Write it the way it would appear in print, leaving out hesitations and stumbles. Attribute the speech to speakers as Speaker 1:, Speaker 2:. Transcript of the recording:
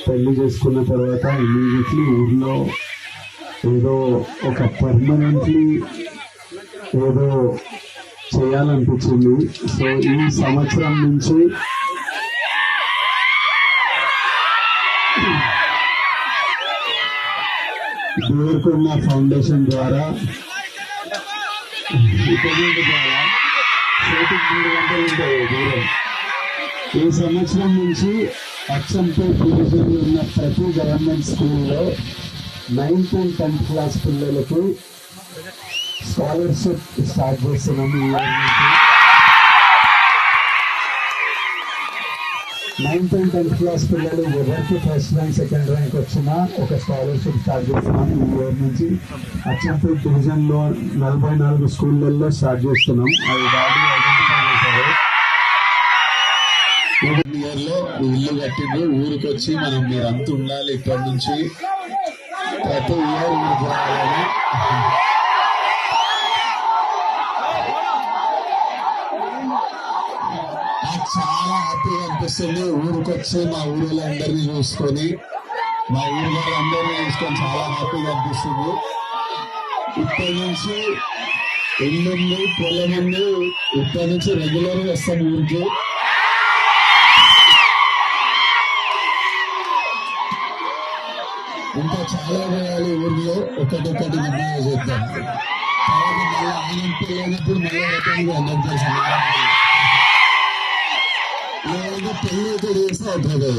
Speaker 1: పెళ్లి చేసుకున్న తర్వాత ఇమీడియట్లీ ఊర్లో ఏదో ఒక పర్మనెంట్లీ ఏదో చేయాలనిపించింది. సో ఈ సంవత్సరం నుంచి దేవరకొండ ఫౌండేషన్ ద్వారా ఈ సంవత్సరం నుంచి అచ్చంపేట్ డివిజన్లో ఉన్న ప్రతి గవర్నమెంట్ స్కూల్లో 9th and 10th క్లాస్ పిల్లలకు స్కాలర్షిప్ స్టార్ట్ చేస్తున్నాము. ఈ ఇయర్ నుంచి 9th and 10th క్లాస్ పిల్లలు ఎవరికి ఫస్ట్ ర్యాంక్ సెకండ్ ర్యాంక్ వచ్చినా ఒక స్కాలర్షిప్ స్టార్ట్ చేస్తున్నాము. ఈ ఇయర్ నుంచి అచ్చంపేట్ డివిజన్లో 44 స్కూళ్ళల్లో స్టార్ట్ చేస్తున్నాం. అవి బాడీ ఐడెంటిఫై చేశారు. ఇయర్ లో ఇల్లు కట్టింది. ఊరికి వచ్చి మనం మీరంతా ఉండాలి. ఇప్పటి నుంచి ప్రతి ఇయర్ ఊరికి రావాలని నాకు చాలా హ్యాపీగా అనిపిస్తుంది. ఊరికి వచ్చి మా ఊళ్ళందరినీ చూసుకొని మా ఊరు వాళ్ళందరినీ చూసుకొని చాలా హ్యాపీగా అనిపిస్తుంది. ఇప్పటి నుంచి ఇల్లుంది, పొలం ఉంది. ఇప్పటి నుంచి రెగ్యులర్ గా వస్తాం ఊరికి. ఇంకా చాలా వేయాలి ఊర్లో. ఒకటొకటి నిర్ణయం చేద్దాం. తర్వాత మళ్ళీ ఆనంద పెళ్ళైనప్పుడు మళ్ళీ రకంగా అందరికి తెలిసి పెళ్ళి అయితే చేస్తే అవుతుంది.